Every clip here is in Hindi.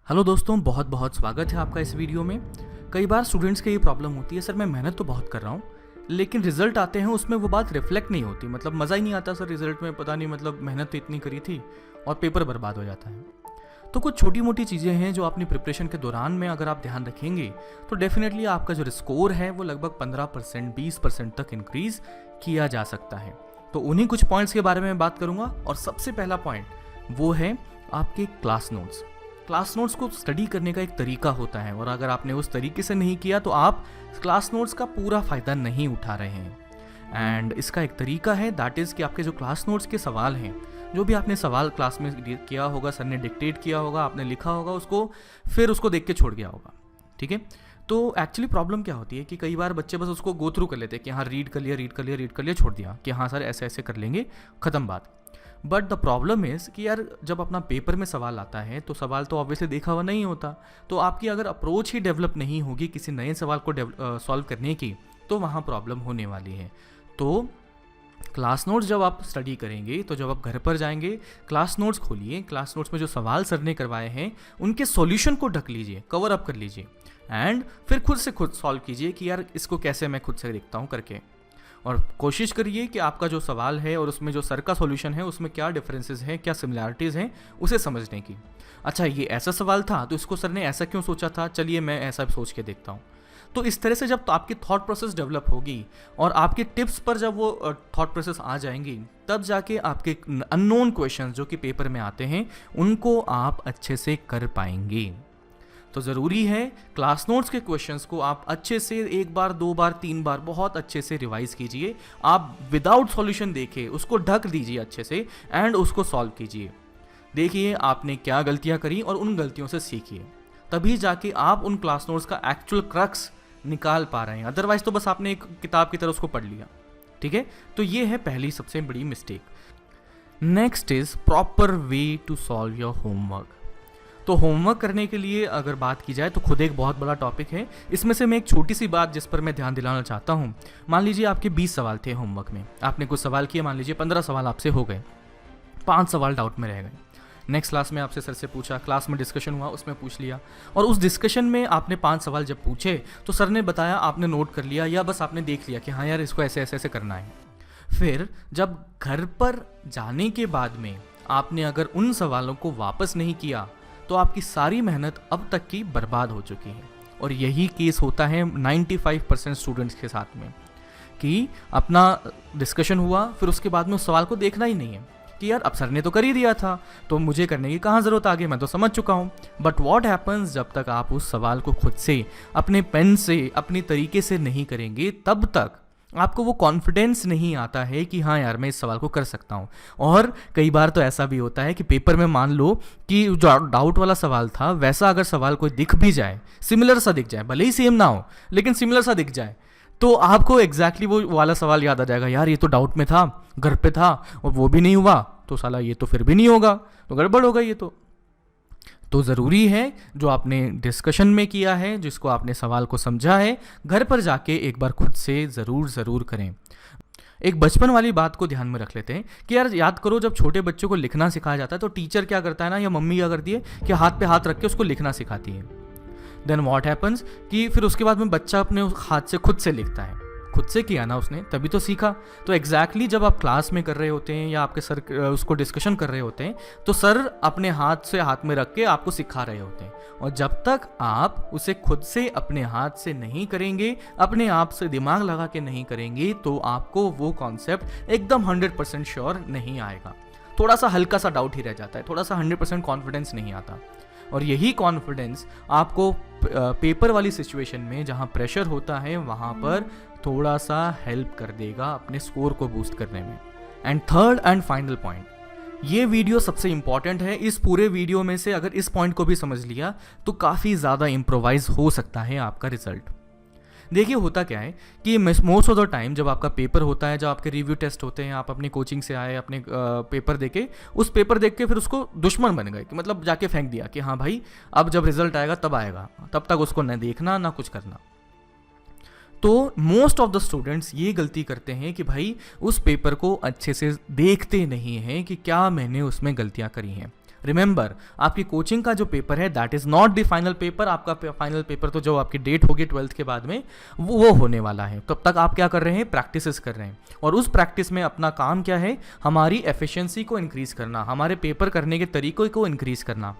हेलो दोस्तों, बहुत बहुत स्वागत है आपका इस वीडियो में। कई बार स्टूडेंट्स की ये प्रॉब्लम होती है, सर मैं मेहनत तो बहुत कर रहा हूँ लेकिन रिजल्ट आते हैं उसमें वो बात रिफ्लेक्ट नहीं होती। मतलब मज़ा ही नहीं आता सर रिजल्ट में, पता नहीं मतलब मेहनत तो इतनी करी थी और पेपर बर्बाद हो जाता है। तो कुछ छोटी मोटी चीज़ें हैं जो अपनी प्रिपरेशन के दौरान में अगर आप ध्यान रखेंगे तो डेफिनेटली आपका जो स्कोर है वो लगभग 15% 20% तक इंक्रीज़ किया जा सकता है। तो उन्हीं कुछ पॉइंट्स के बारे में बात करूँगा। और सबसे पहला पॉइंट वो है आपके क्लास नोट्स। क्लास नोट्स को स्टडी करने का एक तरीका होता है और अगर आपने उस तरीके से नहीं किया तो आप क्लास नोट्स का पूरा फ़ायदा नहीं उठा रहे हैं। एंड इसका एक तरीका है, दैट इज़ कि आपके जो क्लास नोट्स के सवाल हैं, जो भी आपने सवाल क्लास में किया होगा, सर ने डिक्टेट किया होगा, आपने लिखा होगा उसको, फिर उसको देख के छोड़ गया होगा। ठीक है। तो एक्चुअली प्रॉब्लम क्या होती है कि कई बार बच्चे बस उसको गो थ्रू कर लेते हैं कि हाँ रीड कर लिया छोड़ दिया कि हाँ सर ऐसे ऐसे कर लेंगे, ख़त्म बात। बट द प्रॉब्लम इज़ कि यार जब अपना पेपर में सवाल आता है तो सवाल तो ऑब्वियसली देखा हुआ नहीं होता। तो आपकी अगर अप्रोच ही डेवलप नहीं होगी किसी नए सवाल को सॉल्व करने की, तो वहाँ प्रॉब्लम होने वाली है। तो क्लास नोट्स जब आप स्टडी करेंगे तो जब आप घर पर जाएंगे क्लास नोट्स खोलिए, क्लास नोट्स में जो सवाल सर ने करवाए हैं उनके सॉल्यूशन को ढक लीजिए, कवर अप कर लीजिए एंड फिर खुद से खुद सॉल्व कीजिए कि यार इसको कैसे मैं खुद से देखता हूँ करके। और कोशिश करिए कि आपका जो सवाल है और उसमें जो सर का सॉल्यूशन है उसमें क्या डिफरेंसेस हैं, क्या सिमिलैरिटीज़ हैं, उसे समझने की। अच्छा ये ऐसा सवाल था तो इसको सर ने ऐसा क्यों सोचा था, चलिए मैं ऐसा सोच के देखता हूँ। तो इस तरह से जब तो आपकी थॉट प्रोसेस डेवलप होगी और आपके टिप्स पर जब वो थॉट प्रोसेस आ जाएंगी, तब जाके आपके अननोन क्वेश्चंस जो कि पेपर में आते हैं उनको आप अच्छे से कर पाएंगे। तो ज़रूरी है क्लास नोट्स के क्वेश्चंस को आप अच्छे से एक बार, दो बार, तीन बार बहुत अच्छे से रिवाइज कीजिए। आप विदाउट सॉल्यूशन देखे उसको ढक दीजिए अच्छे से एंड उसको सॉल्व कीजिए। देखिए आपने क्या गलतियां करी और उन गलतियों से सीखिए, तभी जाके आप उन क्लास नोट्स का एक्चुअल क्रक्स निकाल पा रहे हैं। अदरवाइज तो बस आपने एक किताब की तरह उसको पढ़ लिया। ठीक है। तो ये है पहली सबसे बड़ी mistake. Next is proper way to solve your homework. तो होमवर्क करने के लिए अगर बात की जाए तो खुद एक बहुत बड़ा टॉपिक है। इसमें से मैं एक छोटी सी बात जिस पर मैं ध्यान दिलाना चाहता हूँ, मान लीजिए आपके 20 सवाल थे होमवर्क में, आपने कुछ सवाल किए, मान लीजिए 15 सवाल आपसे हो गए, 5 सवाल डाउट में रह गए। नेक्स्ट क्लास में आपसे सर से पूछा, क्लास में डिस्कशन हुआ, उसमें पूछ लिया, और उस डिस्कशन में आपने 5 सवाल जब पूछे तो सर ने बताया, आपने नोट कर लिया या बस आपने देख लिया कि हाँ यार इसको ऐसे ऐसे ऐसे करना है। फिर जब घर पर जाने के बाद में आपने अगर उन सवालों को वापस नहीं किया तो आपकी सारी मेहनत अब तक की बर्बाद हो चुकी है। और यही केस होता है 95% स्टूडेंट्स के साथ में कि अपना डिस्कशन हुआ, फिर उसके बाद में उस सवाल को देखना ही नहीं है कि यार अब सर ने तो कर ही दिया था तो मुझे करने की कहाँ ज़रूरत, आगे मैं तो समझ चुका हूँ। बट व्हाट हैपन्स, जब तक आप उस सवाल को खुद से अपने पेन से अपनी तरीके से नहीं करेंगे तब तक आपको वो कॉन्फिडेंस नहीं आता है कि हाँ यार मैं इस सवाल को कर सकता हूँ। और कई बार तो ऐसा भी होता है कि पेपर में मान लो कि जो डाउट वाला सवाल था वैसा अगर सवाल कोई दिख भी जाए, सिमिलर सा दिख जाए, भले ही सेम ना हो लेकिन सिमिलर सा दिख जाए, तो आपको एग्जैक्टली वो वाला सवाल याद आ जाएगा, यार ये तो डाउट में था, घर पे था और वो भी नहीं हुआ, तो साला ये तो फिर भी नहीं होगा, तो गड़बड़ होगा ये तो ज़रूरी है जो आपने डिस्कशन में किया है, जिसको आपने सवाल को समझा है, घर पर जाके एक बार खुद से ज़रूर करें। एक बचपन वाली बात को ध्यान में रख लेते हैं कि यार याद करो जब छोटे बच्चों को लिखना सिखाया जाता है तो टीचर क्या करता है ना, या मम्मी क्या करती है कि हाथ पे हाथ रख के उसको लिखना सिखाती है। देन व्हाट हैपन्स कि फिर उसके बाद में बच्चा अपने हाथ से खुद से लिखता है, खुद से किया ना उसने तभी तो सीखा। तो एग्जैक्टली जब आप क्लास में कर रहे होते हैं या आपके सर उसको डिस्कशन कर रहे होते हैं तो सर अपने हाथ से हाथ में रख के आपको सिखा रहे होते हैं, और जब तक आप उसे खुद से अपने हाथ से नहीं करेंगे, अपने आप से दिमाग लगा के नहीं करेंगे, तो आपको वो कॉन्सेप्ट एकदम 100% श्योर नहीं आएगा। थोड़ा सा हल्का सा डाउट ही रह जाता है, थोड़ा सा 100% कॉन्फिडेंस नहीं आता। और यही कॉन्फिडेंस आपको पेपर वाली सिचुएशन में जहाँ प्रेशर होता है वहाँ पर थोड़ा सा हेल्प कर देगा अपने स्कोर को बूस्ट करने में। And third and final point, ये वीडियो सबसे इंपॉर्टेंट है। इस पूरे वीडियो में से अगर इस पॉइंट को भी समझ लिया तो काफ़ी ज़्यादा इम्प्रोवाइज हो सकता है आपका रिजल्ट। देखिए होता क्या है कि मोस्ट ऑफ द टाइम जब आपका पेपर होता है, जब आपके रिव्यू टेस्ट होते हैं, आप अपनी कोचिंग से आए, अपने पेपर देके, उस पेपर देख के फिर उसको दुश्मन बन गए कि मतलब जाके फेंक दिया कि हाँ भाई अब जब रिजल्ट आएगा तब आएगा, तब तक उसको न देखना ना कुछ करना। तो मोस्ट ऑफ द स्टूडेंट्स ये गलती करते हैं कि भाई उस पेपर को अच्छे से देखते नहीं हैं कि क्या मैंने उसमें गलतियां करी हैं। रिमेंबर, आपकी कोचिंग का जो पेपर है that is not the final paper. आपका फाइनल पेपर तो जो आपकी डेट होगी 12th के बाद में वो होने वाला है। तब तक आप क्या कर रहे हैं, प्रैक्टिसेस कर रहे हैं। और उस प्रैक्टिस में अपना काम क्या है, हमारी एफिशिएंसी को इंक्रीज़ करना, हमारे पेपर करने के तरीक़ों को इंक्रीज़ करना।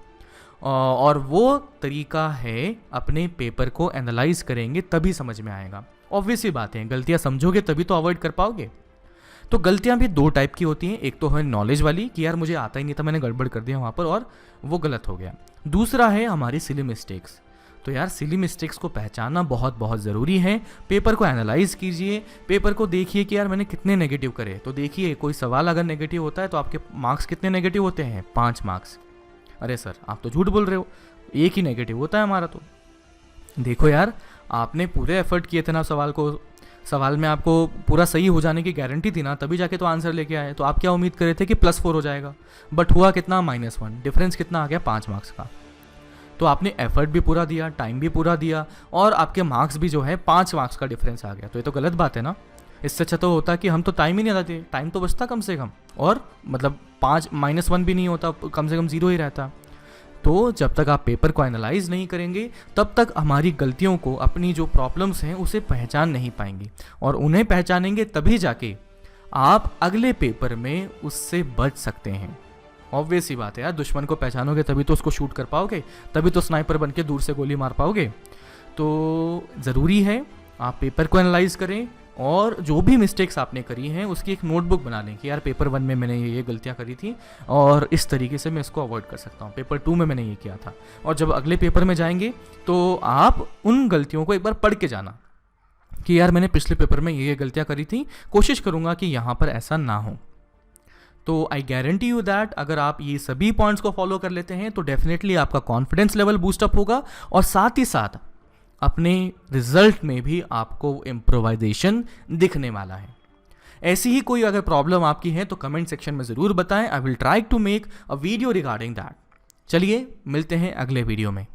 और वो तरीका है अपने पेपर को एनालाइज करेंगे तभी समझ में आएगा। ऑब्वियस सी बात है, गलतियाँ समझोगे तभी तो अवॉइड कर पाओगे। तो गलतियाँ भी दो टाइप की होती हैं, एक तो है नॉलेज वाली कि यार मुझे आता ही नहीं था, मैंने गड़बड़ कर दिया वहाँ पर और वो गलत हो गया। दूसरा है हमारी सिली मिस्टेक्स। तो यार सिली मिस्टेक्स को पहचानना बहुत बहुत ज़रूरी है। पेपर को एनालाइज कीजिए, पेपर को देखिए कि यार मैंने कितने नेगेटिव करे। तो देखिए, कोई सवाल अगर नेगेटिव होता है तो आपके मार्क्स कितने नेगेटिव होते हैं, 5 मार्क्स। अरे सर आप तो झूठ बोल रहे हो, एक ही नेगेटिव होता है हमारा। तो देखो यार, आपने पूरे एफर्ट किए थे ना सवाल में आपको पूरा सही हो जाने की गारंटी थी ना, तभी जाके तो आंसर लेके आए। तो आप क्या उम्मीद करे थे कि +4 हो जाएगा, बट हुआ कितना, -1। डिफरेंस कितना आ गया, 5 मार्क्स का। तो आपने एफर्ट भी पूरा दिया, टाइम भी पूरा दिया, और आपके मार्क्स भी जो है 5 मार्क्स का डिफरेंस आ गया। तो ये तो गलत बात है ना। इससे अच्छा तो होता कि हम तो टाइम ही नहीं लगाते, टाइम तो बचता कम से कम, और मतलब 5 -1 भी नहीं होता, कम से कम 0 ही रहता। तो जब तक आप पेपर को एनालाइज नहीं करेंगे तब तक हमारी गलतियों को, अपनी जो प्रॉब्लम्स हैं उसे पहचान नहीं पाएंगे। और उन्हें पहचानेंगे तभी जाके आप अगले पेपर में उससे बच सकते हैं। ऑब्वियस ही बात है यार, दुश्मन को पहचानोगे तभी तो उसको शूट कर पाओगे, तभी तो स्नाइपर बन के दूर से गोली मार पाओगे। तो ज़रूरी है आप पेपर को एनालाइज करें, और जो भी मिस्टेक्स आपने करी हैं उसकी एक नोटबुक बना लें कि यार पेपर 1 में मैंने ये गलतियाँ करी थी और इस तरीके से मैं इसको अवॉइड कर सकता हूँ, पेपर 2 में मैंने ये किया था। और जब अगले पेपर में जाएंगे तो आप उन गलतियों को एक बार पढ़ के जाना कि यार मैंने पिछले पेपर में ये गलतियाँ करी थी, कोशिश करूँगा कि यहाँ पर ऐसा ना हो। तो आई गारंटी यू दैट अगर आप ये सभी पॉइंट्स को फॉलो कर लेते हैं तो डेफिनेटली आपका कॉन्फिडेंस लेवल बूस्टअप होगा, और साथ ही साथ अपने रिजल्ट में भी आपको इम्प्रोवाइजेशन दिखने वाला है। ऐसी ही कोई अगर प्रॉब्लम आपकी है तो कमेंट सेक्शन में ज़रूर बताएं। I will try to make a video regarding that. चलिए मिलते हैं अगले वीडियो में।